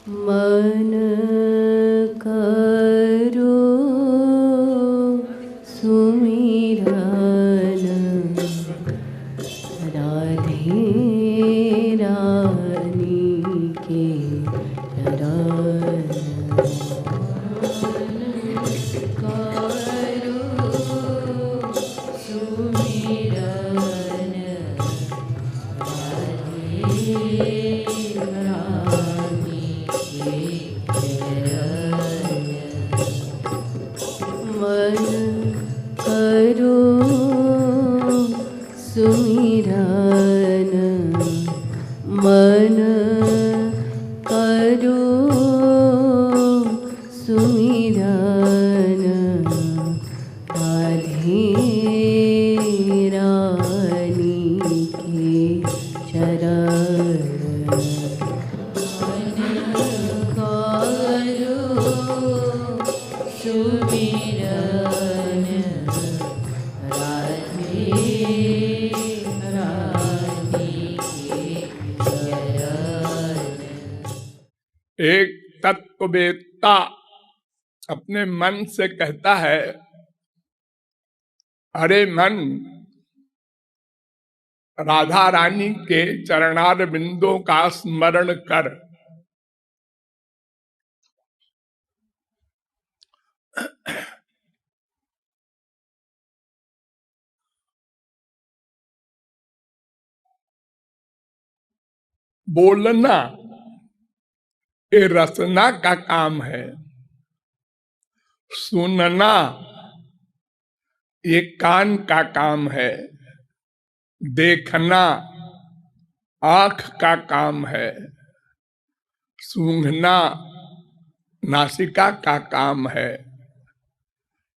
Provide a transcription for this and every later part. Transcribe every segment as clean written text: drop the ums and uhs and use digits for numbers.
मन करो सुमिरन राधे रानी के चरण। करो सुमिरन राधे मन करो सुमिरन मन करो सुमिरन राधे रानी के चरण। सुमिरन राधे रानी के चरण। एक तत्ववेत्ता अपने मन से कहता है, अरे मन, राधा रानी के चरणार बिंदों का स्मरण कर। बोलना ये रसना का काम है, सुनना ये कान का काम है, देखना आंख का काम है, सूंघना नासिका का काम है,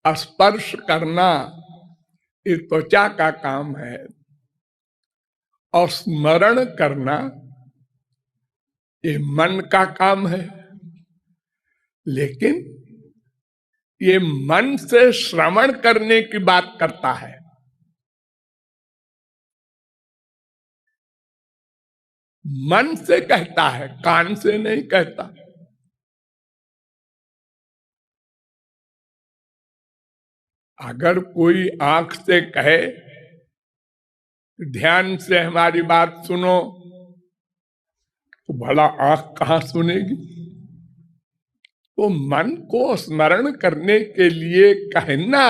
स्पर्श करना ये त्वचा का काम है, और स्मरण करना ये मन का काम है। लेकिन ये मन से श्रवण करने की बात करता है। मन से कहता है, कान से नहीं कहता। अगर कोई आंख से कहे ध्यान से हमारी बात सुनो, तो भला आंख कहां सुनेगी? तो मन को स्मरण करने के लिए कहना,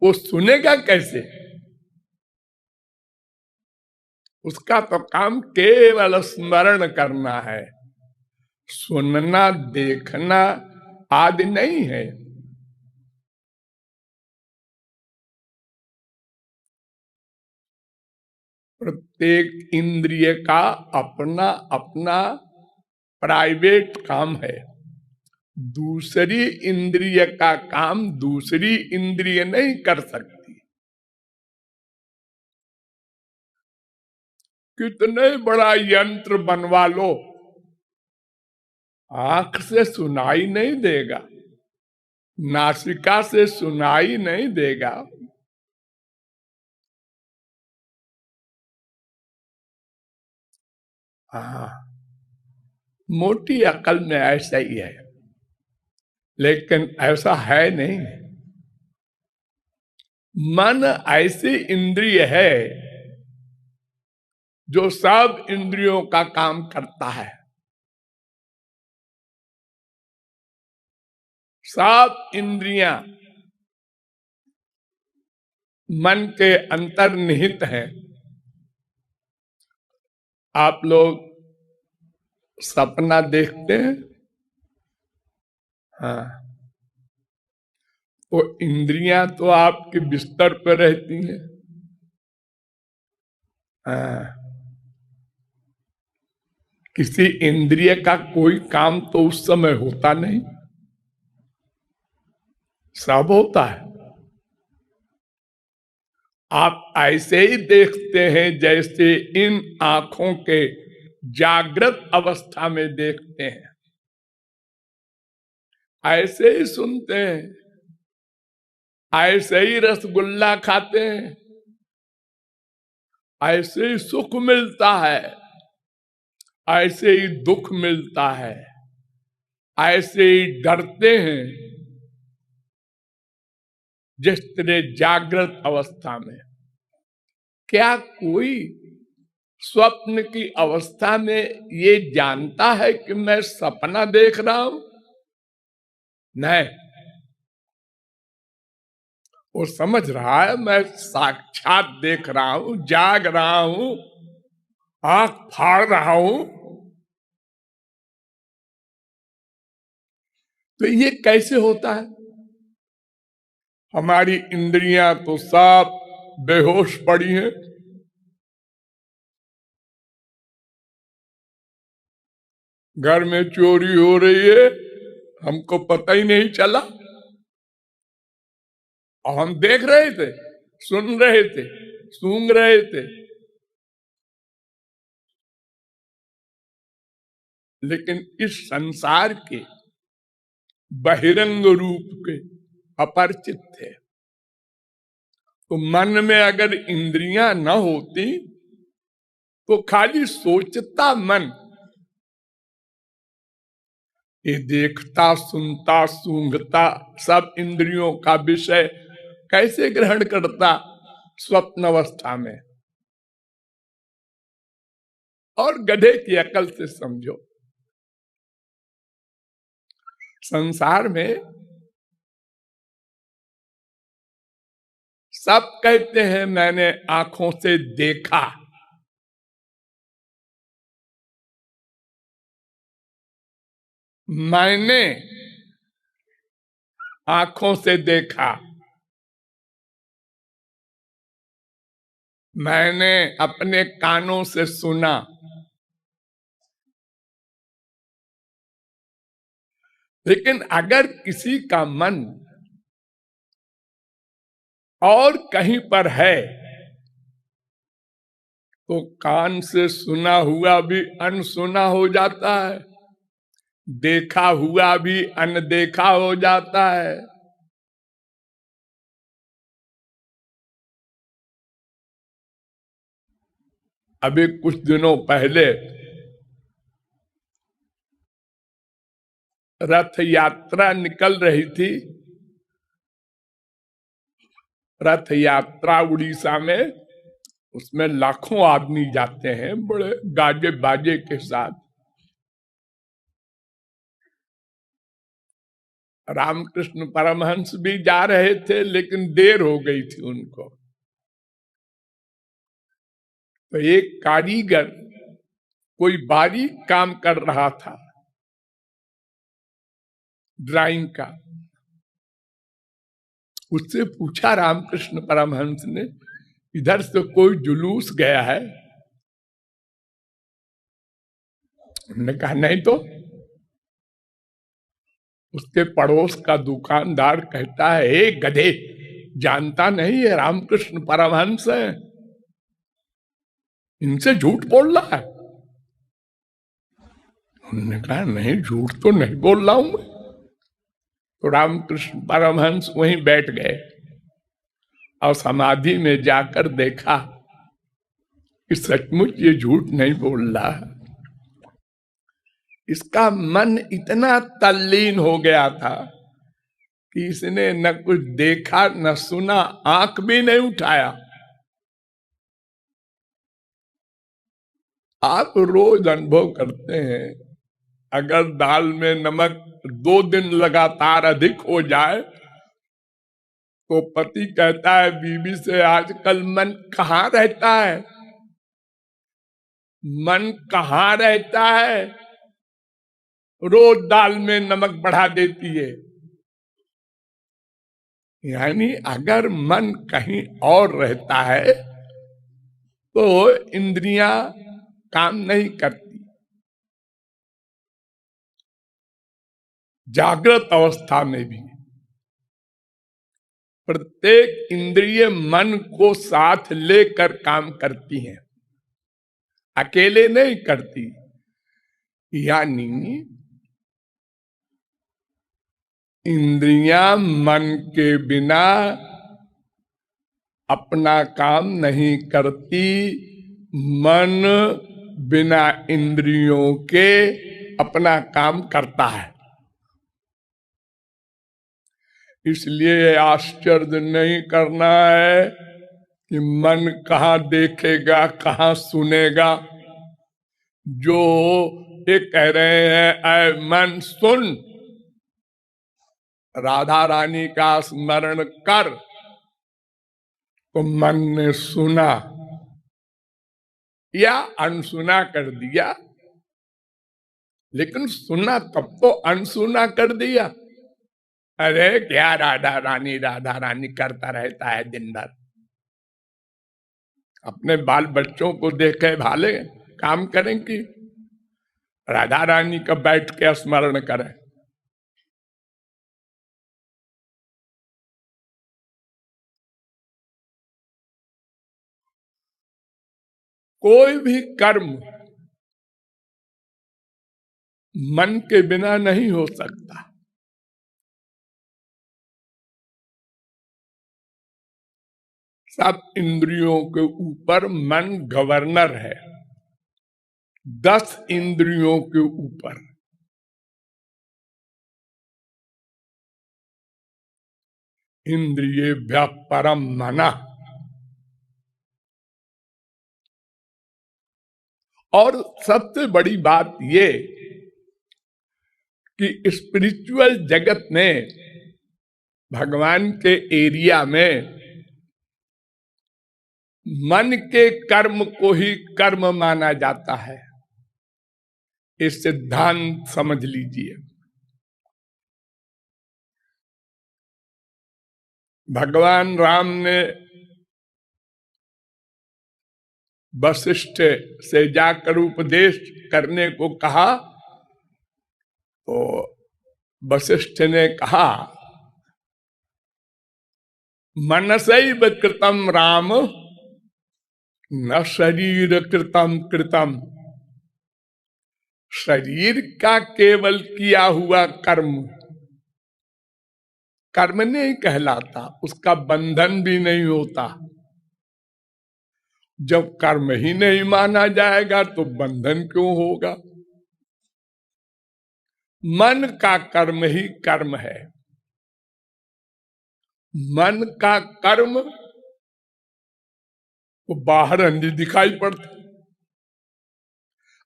वो सुनेगा कैसे? उसका तो काम केवल स्मरण करना है, सुनना देखना आदि नहीं है। प्रत्येक इंद्रिय का अपना अपना प्राइवेट काम है। दूसरी इंद्रिय का काम दूसरी इंद्रिय नहीं कर सकती। कितने बड़ा यंत्र बनवा लो, आंख से सुनाई नहीं देगा, नासिका से सुनाई नहीं देगा। हाँ, मोटी अकल में ऐसा ही है, लेकिन ऐसा है नहीं। मन ऐसी इंद्रिय है जो सब इंद्रियों का काम करता है। सब इंद्रियां मन के अंतर्निहित हैं। आप लोग सपना देखते हैं, हाँ, वो इंद्रियां तो आपके बिस्तर पर रहती हैं। हाँ, किसी इंद्रिय का कोई काम तो उस समय होता नहीं, सब होता है। आप ऐसे ही देखते हैं जैसे इन आंखों के जागृत अवस्था में देखते हैं, ऐसे ही सुनते हैं, ऐसे ही रसगुल्ला खाते हैं, ऐसे ही सुख मिलता है, ऐसे ही दुख मिलता है। ऐसे ही डरते हैं जिस तरह जागृत अवस्था में। क्या कोई स्वप्न की अवस्था में ये जानता है कि मैं सपना देख रहा हूं? नहीं, वो समझ रहा है मैं साक्षात देख रहा हूं, जाग रहा हूं, आंख फाड़ रहा हूं। तो ये कैसे होता है? हमारी इंद्रियां तो सब बेहोश पड़ी हैं। घर में चोरी हो रही है, हमको पता ही नहीं चला, और हम देख रहे थे, सुन रहे थे, सूंघ रहे थे। लेकिन इस संसार के बहिरंग रूप के अपरिचित थे। तो मन में अगर इंद्रियां न होती तो खाली सोचता मन, ये देखता, सुनता, सूंघता सब इंद्रियों का विषय कैसे ग्रहण करता स्वप्न अवस्था में? और गधे की अकल से समझो, संसार में सब कहते हैं मैंने आंखों से देखा, मैंने आंखों से देखा, मैंने अपने कानों से सुना। लेकिन अगर किसी का मन और कहीं पर है तो कान से सुना हुआ भी अनसुना हो जाता है, देखा हुआ भी अनदेखा हो जाता है। अभी कुछ दिनों पहले रथ यात्रा निकल रही थी। रथ यात्रा उड़ीसा में, उसमें लाखों आदमी जाते हैं बड़े गाजे बाजे के साथ। रामकृष्ण परमहंस भी जा रहे थे, लेकिन देर हो गई थी उनको। तो एक कारीगर कोई बारीक काम कर रहा था ड्राइंग का। उससे पूछा रामकृष्ण परमहंस ने, इधर से कोई जुलूस गया है? उन्होंने कहा नहीं तो। उसके पड़ोस का दुकानदार कहता है, ए गधे, जानता नहीं है रामकृष्ण परमहंस है, इनसे झूठ बोल रहा है। उन्होंने कहा नहीं, झूठ तो नहीं बोल रहा हूं मैं। तो रामकृष्ण परमहंस वहीं बैठ गए और समाधि में जाकर देखा कि सचमुच ये झूठ नहीं बोल रहा है। इसका मन इतना तल्लीन हो गया था कि इसने न कुछ देखा न सुना, आंख भी नहीं उठाया। आप रोज अनुभव करते हैं, अगर दाल में नमक 2 दिन लगातार अधिक हो जाए तो पति कहता है बीवी से, आजकल मन कहाँ रहता है, मन कहाँ रहता है, रोज दाल में नमक बढ़ा देती है। यानी अगर मन कहीं और रहता है तो इंद्रियां काम नहीं करती। जागृत अवस्था में भी प्रत्येक इंद्रिय मन को साथ लेकर काम करती हैं, अकेले नहीं करती। यानी इंद्रियां मन के बिना अपना काम नहीं करती, मन बिना इंद्रियों के अपना काम करता है। इसलिए आश्चर्य नहीं करना है कि मन कहाँ देखेगा, कहाँ सुनेगा। जो ये कह रहे हैं ऐ मन सुन, राधा रानी का स्मरण कर, तो मन ने सुना या अनसुना कर दिया, लेकिन सुना तब तो अनसुना कर दिया। अरे क्या राधा रानी करता रहता है दिन भर, अपने बाल बच्चों को देखे भाले काम करें कि राधा रानी का बैठ के स्मरण करें। कोई भी कर्म मन के बिना नहीं हो सकता। सब इंद्रियों के ऊपर मन गवर्नर है, 10 इंद्रियों के ऊपर। इंद्रियेभ्यः परम मनः। और सबसे बड़ी बात ये कि स्पिरिचुअल जगत में, भगवान के एरिया में, मन के कर्म को ही कर्म माना जाता है। ये सिद्धांत समझ लीजिए। भगवान राम ने वशिष्ठ से जाकर उपदेश करने को कहा, तो वशिष्ठ ने कहा मनसैव कृतम राम न शरीर कृतम कृतम। शरीर का केवल किया हुआ कर्म कर्म नहीं कहलाता, उसका बंधन भी नहीं होता। जब कर्म ही नहीं माना जाएगा तो बंधन क्यों होगा? मन का कर्म ही कर्म है। मन का कर्म वो बाहर अंधी दिखाई पड़ता,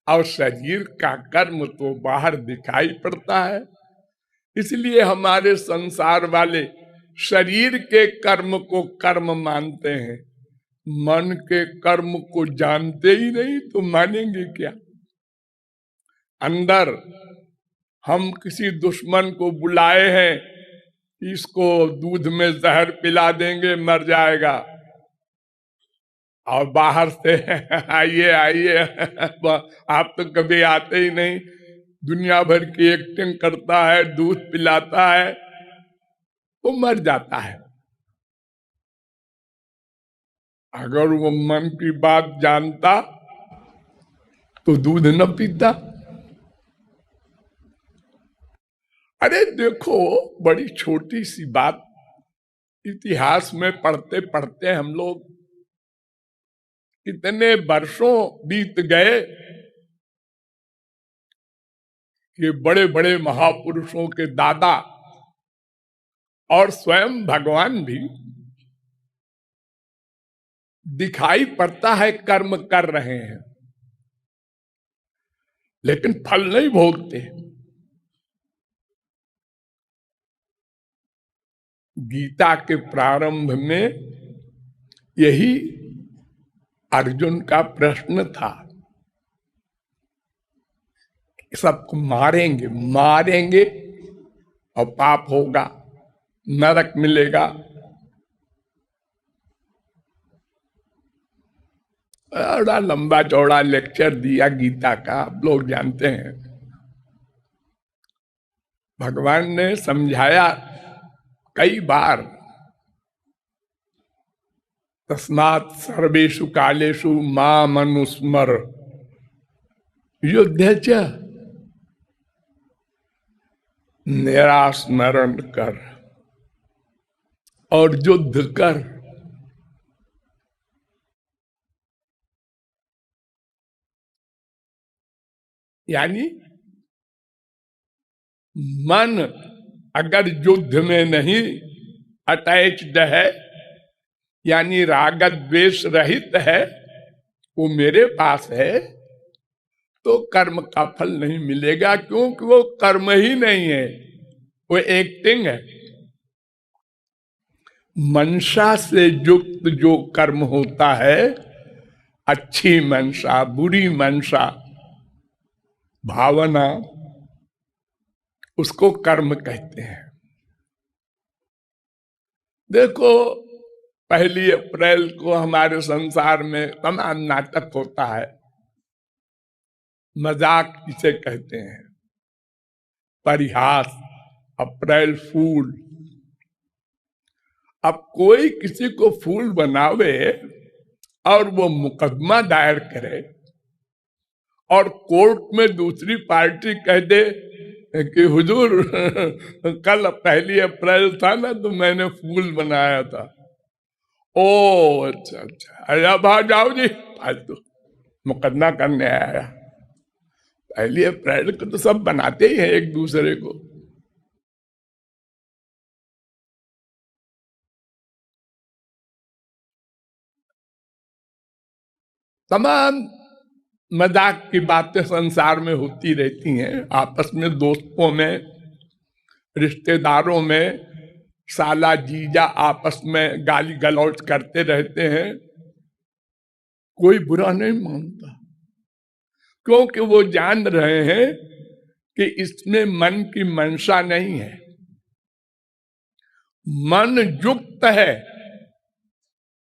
और शरीर का कर्म तो बाहर दिखाई पड़ता है। इसलिए हमारे संसार वाले शरीर के कर्म को कर्म मानते हैं, मन के कर्म को जानते ही नहीं, तो मानेंगे क्या? अंदर हम किसी दुश्मन को बुलाए हैं, इसको दूध में जहर पिला देंगे, मर जाएगा, और बाहर से आइए आइए आप तो कभी आते ही नहीं, दुनिया भर की एक्टिंग करता है, दूध पिलाता है, वो मर जाता है। अगर वो मन की बात जानता तो दूध न पीता। अरे देखो, बड़ी छोटी सी बात, इतिहास में पढ़ते पढ़ते हम लोग इतने वर्षों बीत गए कि बड़े बड़े महापुरुषों के दादा और स्वयं भगवान भी दिखाई पड़ता है कर्म कर रहे हैं, लेकिन फल नहीं भोगते। गीता के प्रारंभ में यही अर्जुन का प्रश्न था, सबको मारेंगे मारेंगे और पाप होगा, नरक मिलेगा। बड़ा लंबा चौड़ा लेक्चर दिया गीता का, आप लोग जानते हैं। भगवान ने समझाया कई बार, तस्मात् सर्वेषु कालेषु माम अनुस्मर युध्य च। मेरा स्मरण कर और युद्ध कर। यानी मन अगर युद्ध में नहीं अटैच्ड है, यानी राग द्वेष रहित है, वो मेरे पास है, तो कर्म का फल नहीं मिलेगा, क्योंकि वो कर्म ही नहीं है, वो एक्टिंग है। मनसा से युक्त जो कर्म होता है, अच्छी मनसा, बुरी मनसा, भावना, उसको कर्म कहते हैं। देखो, 1 अप्रैल को हमारे संसार में तमाम नाटक होता है। मजाक किसे कहते हैं, परिहास, अप्रैल फूल। अब कोई किसी को फूल बनावे और वो मुकदमा दायर करे और कोर्ट में दूसरी पार्टी कह दे कि हुजूर कल 1 अप्रैल था ना, तो मैंने फूल बनाया था। ओ अच्छा अच्छा, अरे भाग जाओ जी, फालतू मुकदमा करने आया। 1 अप्रैल को तो सब बनाते ही हैं एक दूसरे को। तमाम मजाक की बातें संसार में होती रहती हैं, आपस में, दोस्तों में, रिश्तेदारों में, साला जीजा आपस में गाली गलौज करते रहते हैं। कोई बुरा नहीं मानता, क्योंकि वो जान रहे हैं कि इसमें मन की मंशा नहीं है। मन युक्त है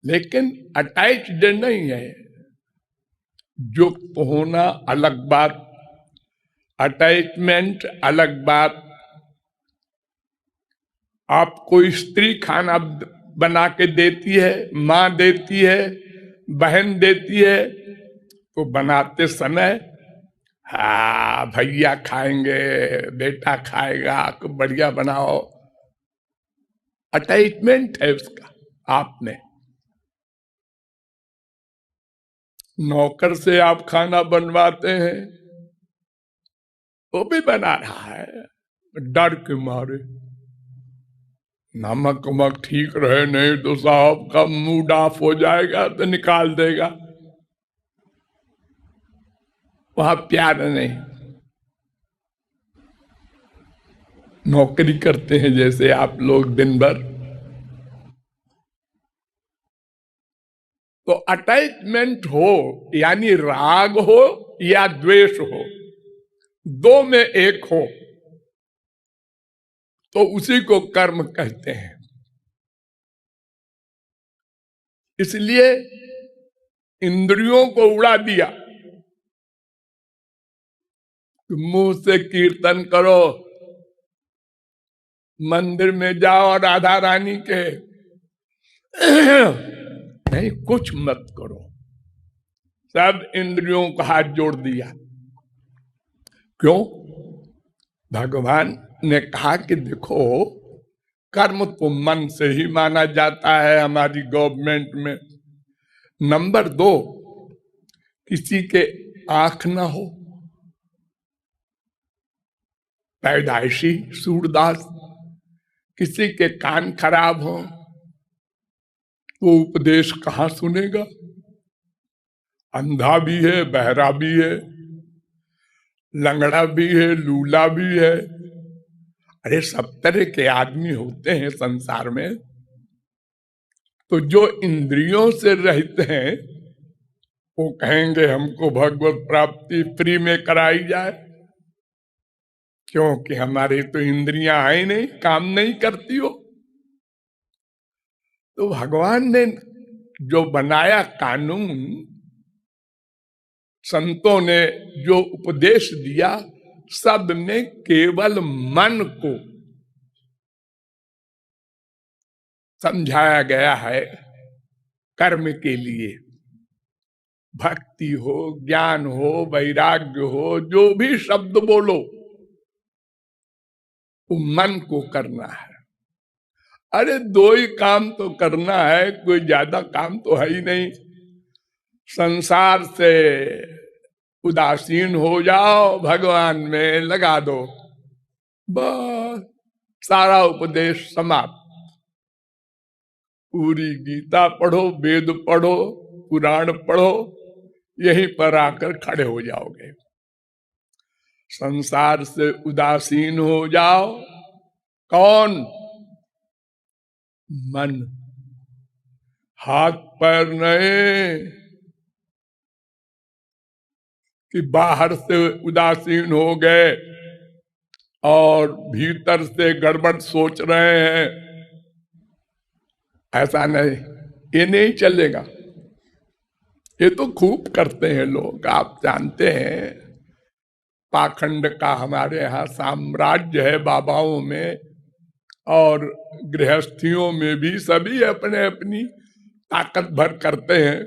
लेकिन अटैच्ड नहीं है। युक्त होना अलग बात, अटैचमेंट अलग बात। आपको स्त्री खाना बना के देती है, माँ देती है, बहन देती है, तो बनाते समय हाँ भैया खाएंगे, बेटा खाएगा, तो बढ़िया बनाओ, अटैचमेंट है उसका आप में। नौकर से आप खाना बनवाते हैं, वो भी बना रहा है डर के मारे, नमक वमक ठीक रहे, नहीं तो साहब का मूड ऑफ हो जाएगा तो निकाल देगा। वहां प्यार नहीं, नौकरी करते हैं जैसे आप लोग दिन भर। तो अटैचमेंट हो, यानी राग हो या द्वेष हो, दो में एक हो, तो उसी को कर्म कहते हैं। इसलिए इंद्रियों को उड़ा दिया, मुंह से कीर्तन करो, मंदिर में जाओ राधा रानी के, नहीं कुछ मत करो, सब इंद्रियों का हाथ जोड़ दिया। क्यों? भगवान ने कहा कि देखो, कर्म तो मन से ही माना जाता है हमारी गवर्नमेंट में। नंबर 2, किसी के आंख ना हो, पैदाइशी सूरदास, किसी के कान खराब हो तो उपदेश कहां सुनेगा? अंधा भी है, बहरा भी है, लंगड़ा भी है, लूला भी है। अरे सब तरह के आदमी होते हैं संसार में। तो जो इंद्रियों से रहित हैं वो कहेंगे हमको भगवत प्राप्ति फ्री में कराई जाए, क्योंकि हमारी तो इंद्रियां है नहीं, काम नहीं करती हो। तो भगवान ने जो बनाया कानून, संतों ने जो उपदेश दिया, सब में केवल मन को समझाया गया है कर्म के लिए। भक्ति हो, ज्ञान हो, वैराग्य हो, जो भी शब्द बोलो, वो मन को करना है। अरे 2 ही काम तो करना है, कोई ज्यादा काम तो है ही नहीं। संसार से उदासीन हो जाओ, भगवान में लगा दो, बस सारा उपदेश समाप्त। पूरी गीता पढ़ो, वेद पढ़ो, पुराण पढ़ो, यहीं पर आकर खड़े हो जाओगे। संसार से उदासीन हो जाओ। कौन? मन। हाथ पैर नहीं कि बाहर से उदासीन हो गए और भीतर से गड़बड़ सोच रहे हैं। ऐसा नहीं, ये नहीं चलेगा। ये तो खूब करते हैं लोग, आप जानते हैं। पाखंड का हमारे यहाँ साम्राज्य है बाबाओं में और गृहस्थियों में भी। सभी अपने अपनी ताकत भर करते हैं,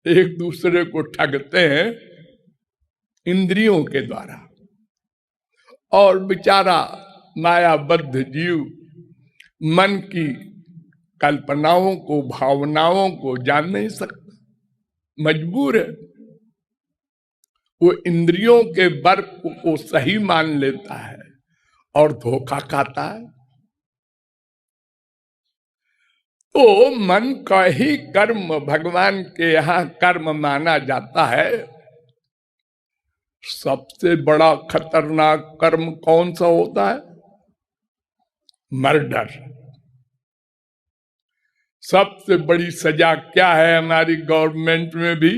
एक दूसरे को ठगते हैं इंद्रियों के द्वारा। और बेचारा मायाबद्ध जीव मन की कल्पनाओं को, भावनाओं को जान नहीं सकता, मजबूर है। वो इंद्रियों के वर्ग को सही मान लेता है और धोखा खाता है। तो मन का ही कर्म भगवान के यहाँ कर्म माना जाता है। सबसे बड़ा खतरनाक कर्म कौन सा होता है? मर्डर। सबसे बड़ी सजा क्या है हमारी गवर्नमेंट में भी?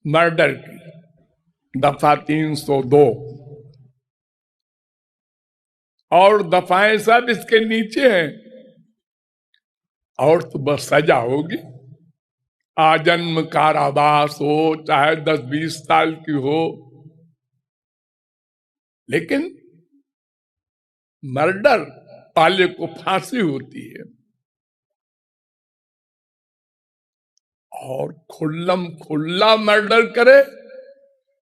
मर्डर की। दफा 302 और दफाएं सब इसके नीचे हैं। और तो बस सजा होगी, आजन्म कारावास हो, चाहे 10-20 साल की हो। लेकिन मर्डर वाले को फांसी होती है। और खुल्लम खुल्ला मर्डर करे,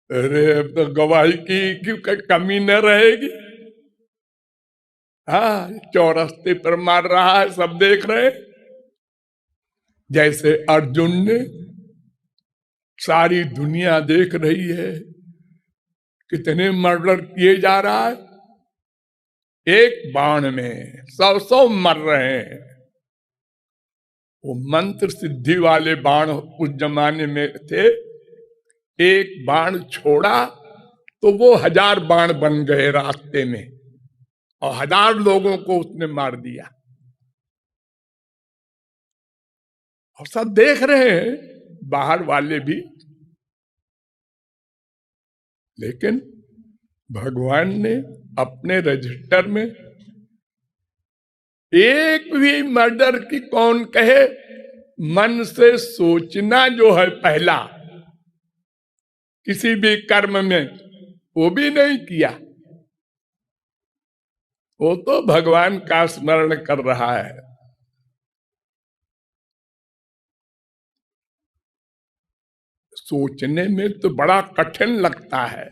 अरे अब तो गवाही की कमी न रहेगी। हाँ, चौरस्ते पर मार रहा है, सब देख रहे। जैसे अर्जुन ने, सारी दुनिया देख रही है कितने मर्डर किए जा रहा है। एक बाण में 100 मर रहे हैं। वो मंत्र सिद्धि वाले बाण उस जमाने में थे। एक बाण छोड़ा तो वो 1000 बाण बन गए रास्ते में, और 1000 लोगों को उसने मार दिया। और सब देख रहे हैं, बाहर वाले भी। लेकिन भगवान ने अपने रजिस्टर में एक भी मर्डर की कौन कहे, मन से सोचना जो है पहला किसी भी कर्म में, वो भी नहीं किया। वो तो भगवान का स्मरण कर रहा है। सोचने में तो बड़ा कठिन लगता है।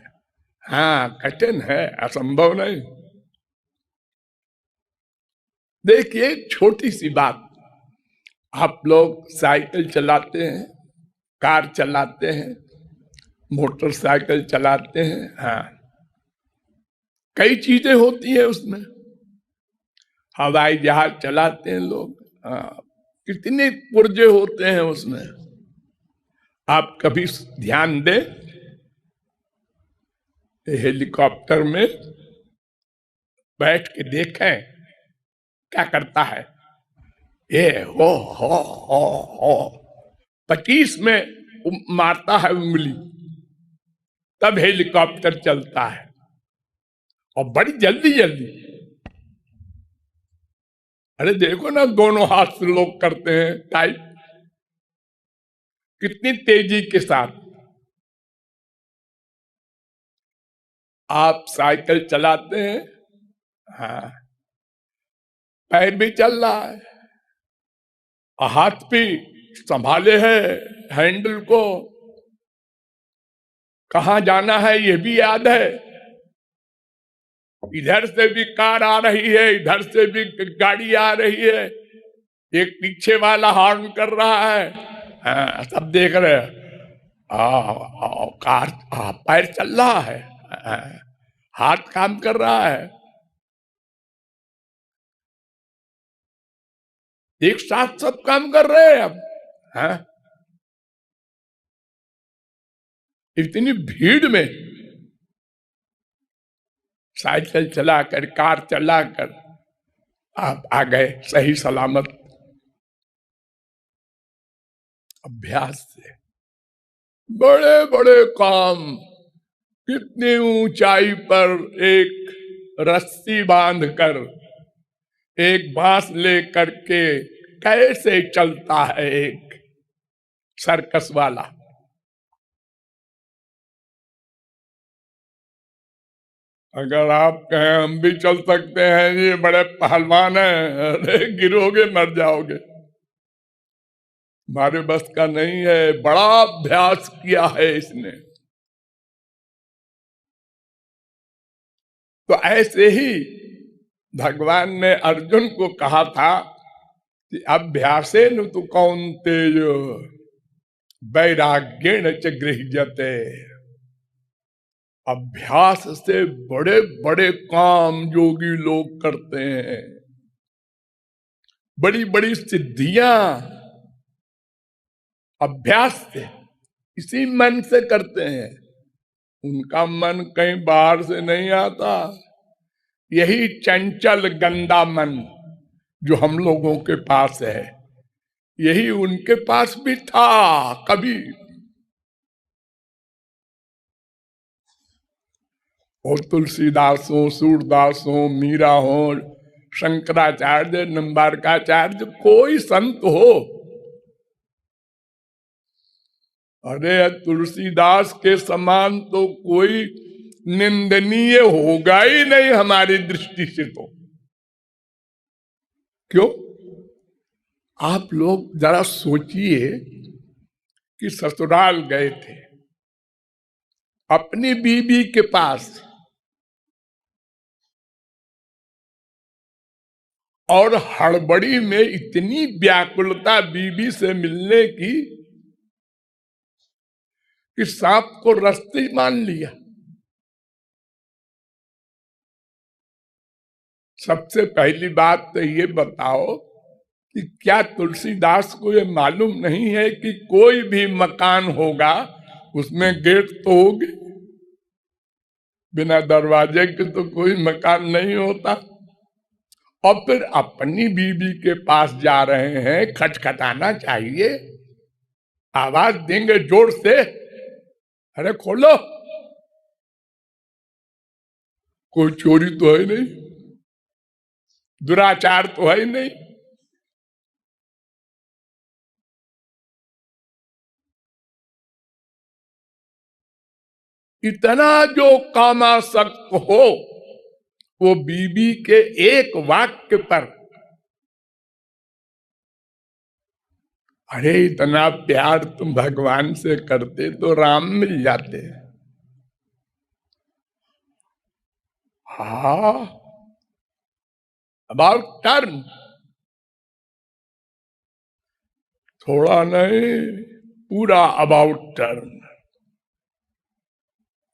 हाँ, कठिन है, असंभव नहीं। देखिए, छोटी सी बात, आप लोग साइकिल चलाते हैं, कार चलाते हैं, मोटरसाइकिल चलाते हैं। हाँ, कई चीजें होती है उसमें। हवाई जहाज चलाते हैं लोग। हाँ, कितने पुर्जे होते हैं उसमें। आप कभी ध्यान दें, हेलीकॉप्टर में बैठ के देखें क्या करता है। ये हो 25 में मारता है उंगली, तब हेलीकॉप्टर चलता है, और बड़ी जल्दी जल्दी। अरे देखो ना, दोनों हाथ से लोग करते हैं टाइप, कितनी तेजी के साथ। आप साइकिल चलाते हैं, हाँ, पैर भी चल रहा है, हाथ भी संभाले है हैंडल को, कहां जाना है ये भी याद है। इधर से भी कार आ रही है, इधर से भी गाड़ी आ रही है, एक पीछे वाला हॉर्न कर रहा है। हाँ, सब देख रहे हैं। कार पैर चल रहा है, हाथ काम कर रहा है। एक साथ सब काम कर रहे हैं अब। हाँ? इतनी भीड़ में साइकिल चलाकर, कार चलाकर आप आ गए सही सलामत, अभ्यास से। बड़े बड़े काम, कितनी ऊंचाई पर एक रस्सी बांधकर, एक बांस लेकर के कैसे चलता है एक सर्कस वाला। अगर आप कहें हम भी चल सकते हैं, ये बड़े पहलवान हैं, अरे गिरोगे मर जाओगे, हमारे बस का नहीं है। बड़ा अभ्यास किया है इसने। तो ऐसे ही भगवान ने अर्जुन को कहा था कि अभ्यासेन तु कौन्तेय वैराग्येण च गृह्यते। अभ्यास से बड़े बड़े काम योगी लोग करते हैं, बड़ी बड़ी सिद्धियां अभ्यास से, इसी मन से करते हैं। उनका मन कहीं बाहर से नहीं आता। यही चंचल गंदा मन जो हम लोगों के पास है, यही उनके पास भी था कभी। और तुलसीदास हो, सूरदास हो, मीरा हो, शंकराचार्य, निम्बारकाचार्य, कोई संत हो, अरे तुलसीदास के समान तो कोई निंदनीय होगा ही नहीं हमारी दृष्टि से। तो क्यों? आप लोग जरा सोचिए कि ससुराल गए थे अपनी बीवी के पास, और हड़बड़ी में इतनी व्याकुलता बीवी से मिलने की कि सांप को रस्सी मान लिया। सबसे पहली बात तो ये बताओ कि क्या तुलसीदास को ये मालूम नहीं है कि कोई भी मकान होगा उसमें गेट तो होगी, बिना दरवाजे के तो कोई मकान नहीं होता। और फिर अपनी बीवी के पास जा रहे हैं, खटखटाना चाहिए, आवाज देंगे जोर से, अरे खोलो, कोई चोरी तो है नहीं, दुराचार तो है नहीं। इतना जो कामासक्त हो, वो बीबी के एक वाक्य पर, अरे इतना प्यार तुम भगवान से करते तो राम मिल जाते। हा, अबाउट टर्न, थोड़ा नहीं, पूरा अबाउट टर्न,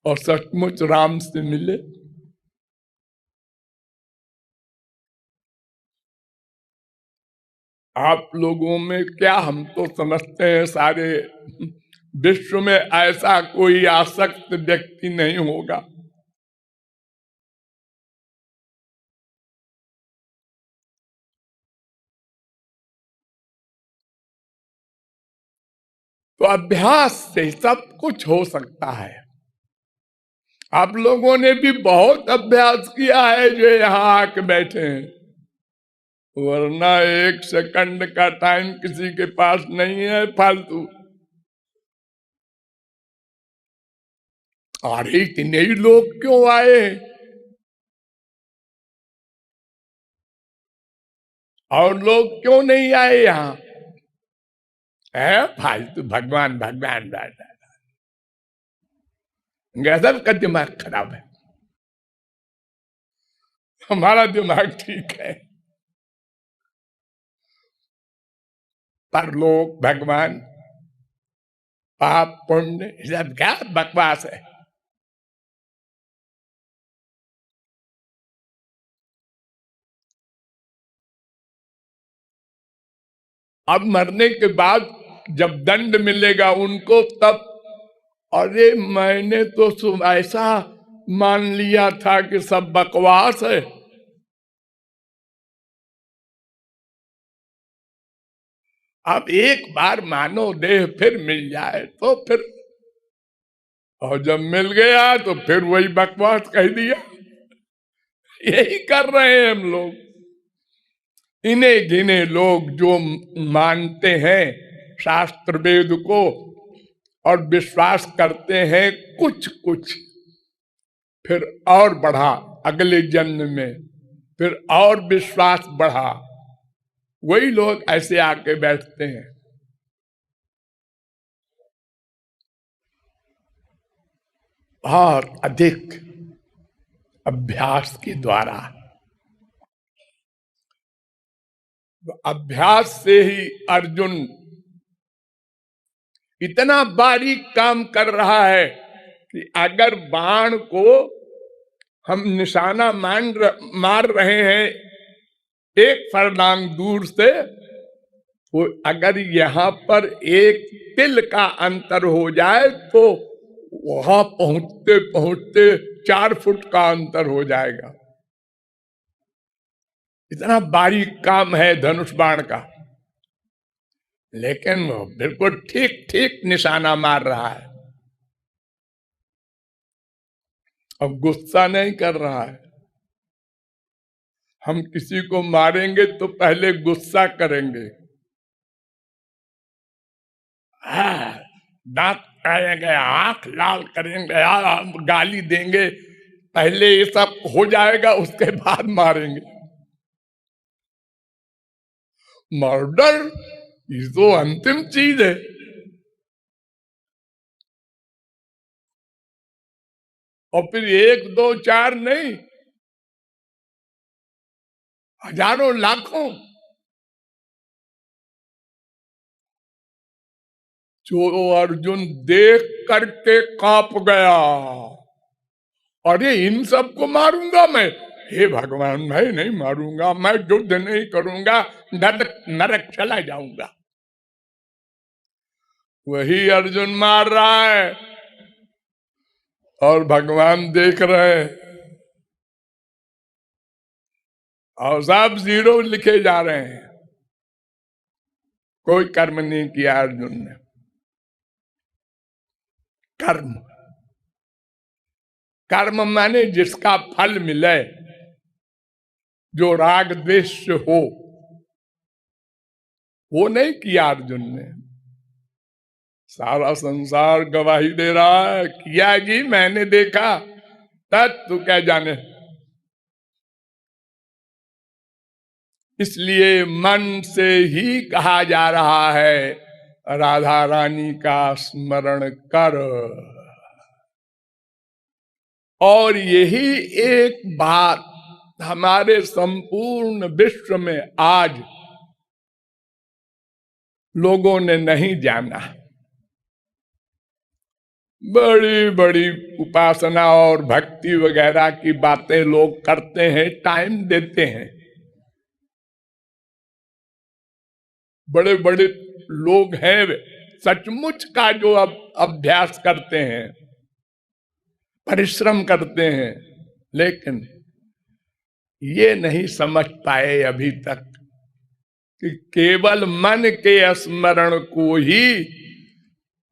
और सचमुच राम से मिले। आप लोगों में क्या, हम तो समझते हैं सारे विश्व में ऐसा कोई आसक्त व्यक्ति नहीं होगा। तो अभ्यास से सब कुछ हो सकता है। आप लोगों ने भी बहुत अभ्यास किया है जो यहाँ आके बैठे हैं, वरना एक सेकंड का टाइम किसी के पास नहीं है फालतू। अरे इतने ही लोग क्यों आए, और लोग क्यों नहीं आए यहाँ? है फालतू भगवान भगवान गजब का दिमाग खराब है। हमारा दिमाग ठीक है। परलोक, भगवान, पाप पुण्य, सब क्या बकवास है। अब मरने के बाद जब दंड मिलेगा उनको, तब अरे मैंने तो ऐसा मान लिया था कि सब बकवास है। अब एक बार मानो देह फिर मिल जाए तो फिर, और जब मिल गया तो फिर वही बकवास कह दिया। यही कर रहे हैं हम लोग। इन्हें गिने लोग जो मानते हैं शास्त्र वेद को और विश्वास करते हैं कुछ कुछ, फिर और बढ़ा अगले जन्म में, फिर और विश्वास बढ़ा, वही लोग ऐसे आके बैठते हैं। और अधिक अभ्यास के द्वारा, अभ्यास से ही अर्जुन इतना बारीक काम कर रहा है कि अगर बाण को हम निशाना मार रहे हैं एक फरलांग दूर से, तो अगर यहाँ पर एक तिल का अंतर हो जाए तो वहां पहुंचते पहुंचते 4 फुट का अंतर हो जाएगा। इतना बारीक काम है धनुष बाण का, लेकिन वो बिल्कुल ठीक ठीक निशाना मार रहा है। अब गुस्सा नहीं कर रहा है। हम किसी को मारेंगे तो पहले गुस्सा करेंगे, दांत करेंगे, आंख लाल करेंगे, गाली देंगे, पहले ये सब हो जाएगा उसके बाद मारेंगे। मर्डर ये तो अंतिम चीज है। और फिर 1 2 4 नहीं, हजारों लाखों। जो अर्जुन देख करके कांप गया, अरे इन सबको मारूंगा मैं, हे भगवान मैं नहीं मारूंगा, मैं युद्ध नहीं करूंगा, नरक चला जाऊंगा। वही अर्जुन मार रहा है और भगवान देख रहे हैं, और सब 0 लिखे जा रहे हैं। कोई कर्म नहीं किया अर्जुन ने। कर्म, कर्म माने जिसका फल मिले, जो राग द्वेष हो, वो नहीं किया अर्जुन ने। सारा संसार गवाही दे रहा है, किया जी मैंने देखा, तब तू क्या जाने। इसलिए मन से ही कहा जा रहा है राधा रानी का स्मरण कर। और यही एक बात हमारे संपूर्ण विश्व में आज लोगों ने नहीं जाना। बड़ी बड़ी उपासना और भक्ति वगैरह की बातें लोग करते हैं, टाइम देते हैं, बड़े बड़े लोग हैं सचमुच का जो अब अभ्यास करते हैं, परिश्रम करते हैं, लेकिन ये नहीं समझ पाए अभी तक कि केवल मन के स्मरण को ही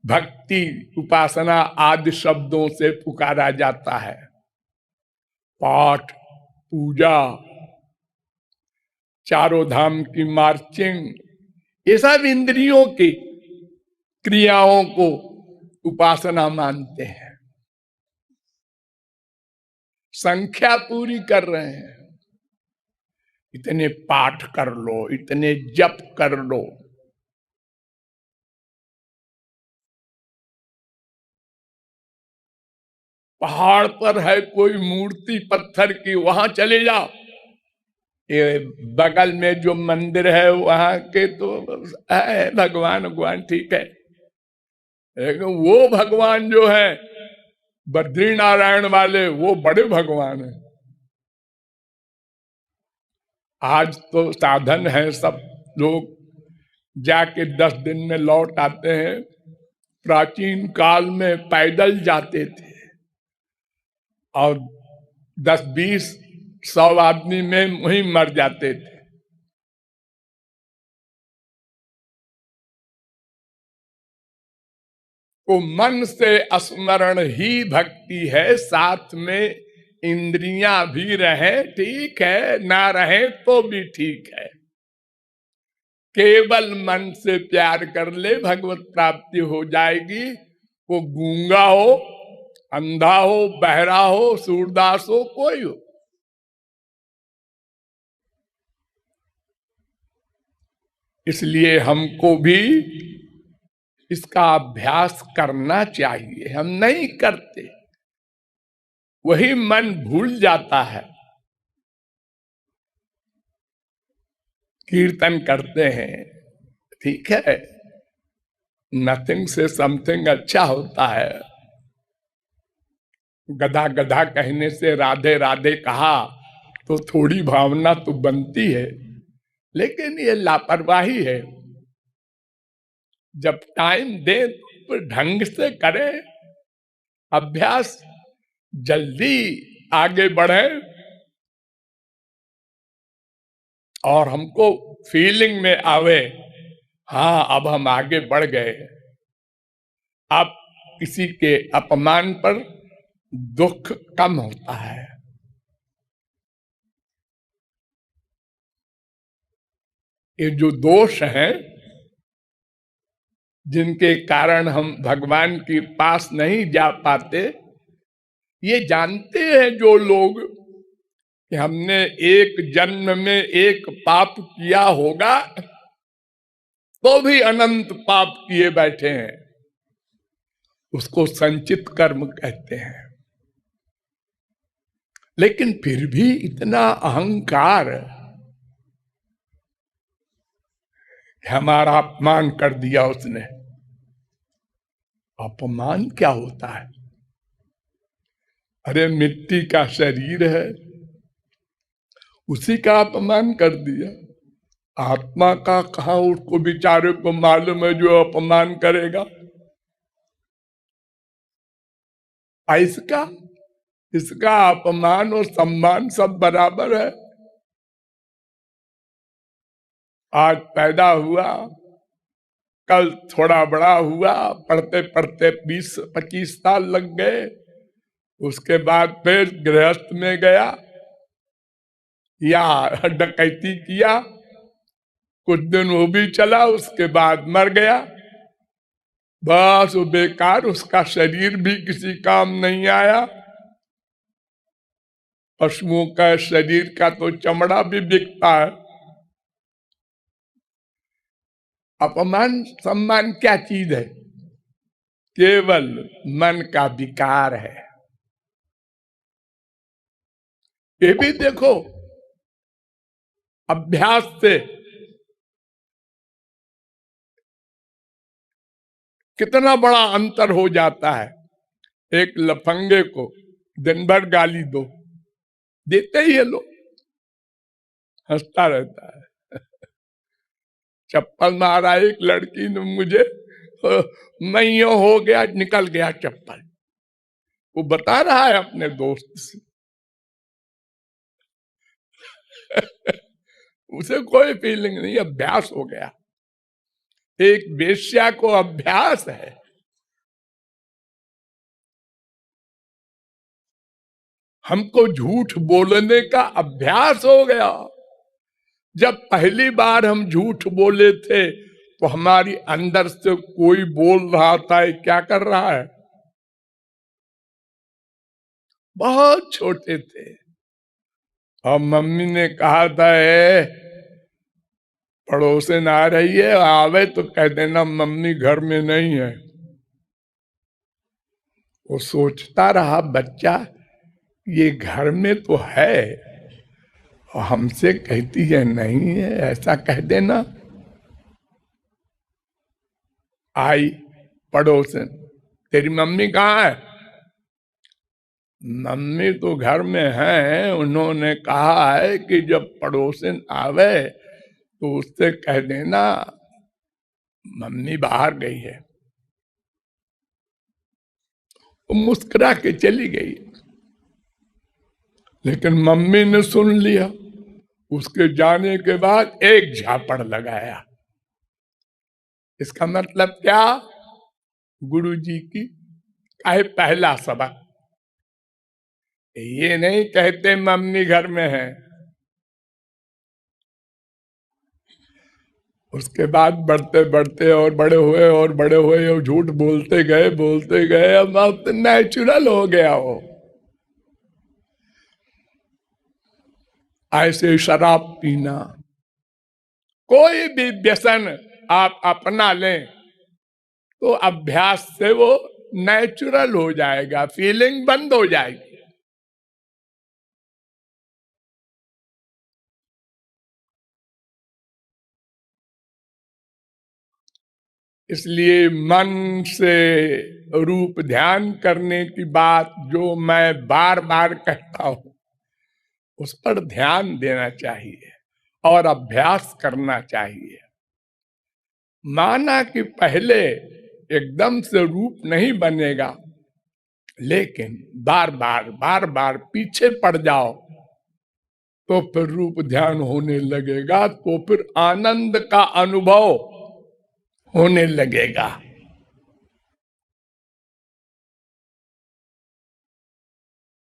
भक्ति उपासना आदि शब्दों से पुकारा जाता है। पाठ, पूजा, चारों धाम की मार्चिंग, ये सब इंद्रियों की क्रियाओं को उपासना मानते हैं, संख्या पूरी कर रहे हैं। इतने पाठ कर लो, इतने जप कर लो। पहाड़ पर है कोई मूर्ति पत्थर की, वहां चले जाओ, ये बगल में जो मंदिर है वहां के तो है भगवान ठीक है, लेकिन वो भगवान जो है बद्री नारायण वाले, वो बड़े भगवान हैं। आज तो साधन है, सब लोग जाके 10 दिन में लौट आते हैं। प्राचीन काल में पैदल जाते थे और 10-20-100 आदमी में वहीं मर जाते थे। तो मन से स्मरण ही भक्ति है, साथ में इंद्रियां भी रहे ठीक है, ना रहे तो भी ठीक है। केवल मन से प्यार कर ले, भगवत प्राप्ति हो जाएगी। वो गूंगा हो, अंधा हो, बहरा हो, सूरदास हो, कोई हो। इसलिए हमको भी इसका अभ्यास करना चाहिए। हम नहीं करते, वही मन भूल जाता है। कीर्तन करते हैं, ठीक है, नथिंग से समथिंग अच्छा होता है। गधा गधा कहने से राधे राधे कहा तो थोड़ी भावना तो बनती है, लेकिन ये लापरवाही है। जब टाइम दे तो ढंग से करे, अभ्यास जल्दी आगे बढ़े और हमको फीलिंग में आवे, हाँ अब हम आगे बढ़ गए। अब किसी के अपमान पर दुख कम होता है। ये जो दोष हैं जिनके कारण हम भगवान के पास नहीं जा पाते, ये जानते हैं जो लोग कि हमने एक जन्म में एक पाप किया होगा तो भी अनंत पाप किए बैठे हैं, उसको संचित कर्म कहते हैं। लेकिन फिर भी इतना अहंकार, हमारा अपमान कर दिया उसने। अपमान क्या होता है? अरे मिट्टी का शरीर है, उसी का अपमान कर दिया। आत्मा का कहा उसको बेचारे को मालूम है जो अपमान करेगा। इसका अपमान और सम्मान सब बराबर है। आज पैदा हुआ, कल थोड़ा बड़ा हुआ, पढ़ते पढ़ते 20-25 साल लग गए, उसके बाद फिर गृहस्थ में गया या डकैती किया, कुछ दिन वो भी चला, उसके बाद मर गया। बस वो बेकार, उसका शरीर भी किसी काम नहीं आया। पशुओं का शरीर का तो चमड़ा भी बिकता है। अपमान सम्मान क्या चीज है? केवल मन का विकार है। ये भी देखो, अभ्यास से कितना बड़ा अंतर हो जाता है। एक लफंगे को दिन भर गाली दो, देते ही है लोग, हंसता रहता है। चप्पल मारा एक लड़की ने मुझे, मैं यो हो गया, निकल गया चप्पल। वो बता रहा है अपने दोस्त से। उसे कोई फीलिंग नहीं, अभ्यास हो गया। एक वेश्या को अभ्यास है। हमको झूठ बोलने का अभ्यास हो गया। जब पहली बार हम झूठ बोले थे तो हमारी अंदर से कोई बोल रहा था, क्या कर रहा है? बहुत छोटे थे और मम्मी ने कहा था पड़ोसन आ रही है, आवे तो कह देना मम्मी घर में नहीं है। वो सोचता रहा बच्चा, ये घर में तो है और हमसे कहती है नहीं है, ऐसा कह देना। आई पड़ोसन, तेरी मम्मी कहाँ है? मम्मी तो घर में है, उन्होंने कहा है कि जब पड़ोसन आवे तो उससे कह देना मम्मी बाहर गई है, वो मुस्कुरा के चली गई, लेकिन मम्मी ने सुन लिया। उसके जाने के बाद एक झापड़ लगाया। इसका मतलब क्या? गुरु जी की पहला सबक। ये नहीं कहते मम्मी घर में है। उसके बाद बढ़ते बढ़ते और बड़े हुए और बड़े हुए और झूठ बोलते गए, अब नेचुरल हो गया हो। ऐसे शराब पीना, कोई भी व्यसन आप अपना लें तो अभ्यास से वो नेचुरल हो जाएगा, फीलिंग बंद हो जाएगी। इसलिए मन से रूप ध्यान करने की बात जो मैं बार बार कहता हूं, उस पर ध्यान देना चाहिए और अभ्यास करना चाहिए। माना कि पहले एकदम से रूप नहीं बनेगा, लेकिन बार बार पीछे पड़ जाओ तो फिर रूप ध्यान होने लगेगा, तो फिर आनंद का अनुभव होने लगेगा।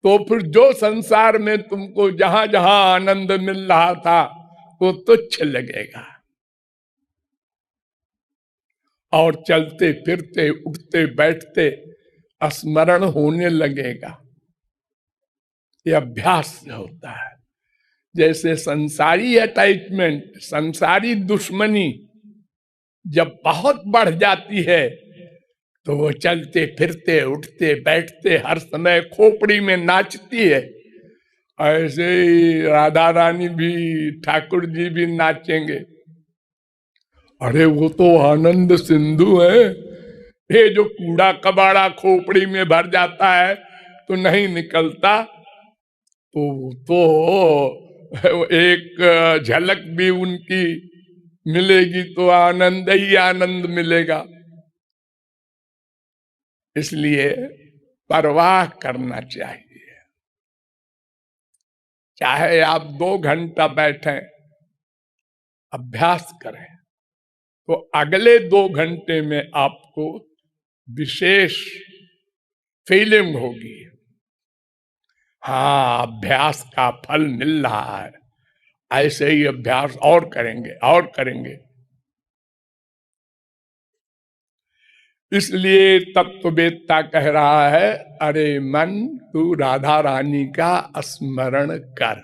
तो फिर जो संसार में तुमको जहां जहां आनंद मिल रहा था वो तुच्छ लगेगा, और चलते फिरते उठते बैठते स्मरण होने लगेगा। ये अभ्यास से होता है। जैसे संसारी अटैचमेंट, संसारी दुश्मनी जब बहुत बढ़ जाती है तो वो चलते फिरते उठते बैठते हर समय खोपड़ी में नाचती है। ऐसे ही राधा रानी भी, ठाकुर जी भी नाचेंगे। अरे वो तो आनंद सिंधु है। ये जो कूड़ा कबाड़ा खोपड़ी में भर जाता है तो नहीं निकलता, तो एक झलक भी उनकी मिलेगी तो आनंद ही आनंद मिलेगा। इसलिए परवाह करना चाहिए। चाहे आप 2 घंटा बैठें, अभ्यास करें, तो अगले 2 घंटे में आपको विशेष फीलिंग होगी। हाँ, अभ्यास का फल मिल रहा है। ऐसे ही अभ्यास और करेंगे और करेंगे। इसलिए तत्ववेत्ता कह रहा है, अरे मन तू राधा रानी का स्मरण कर।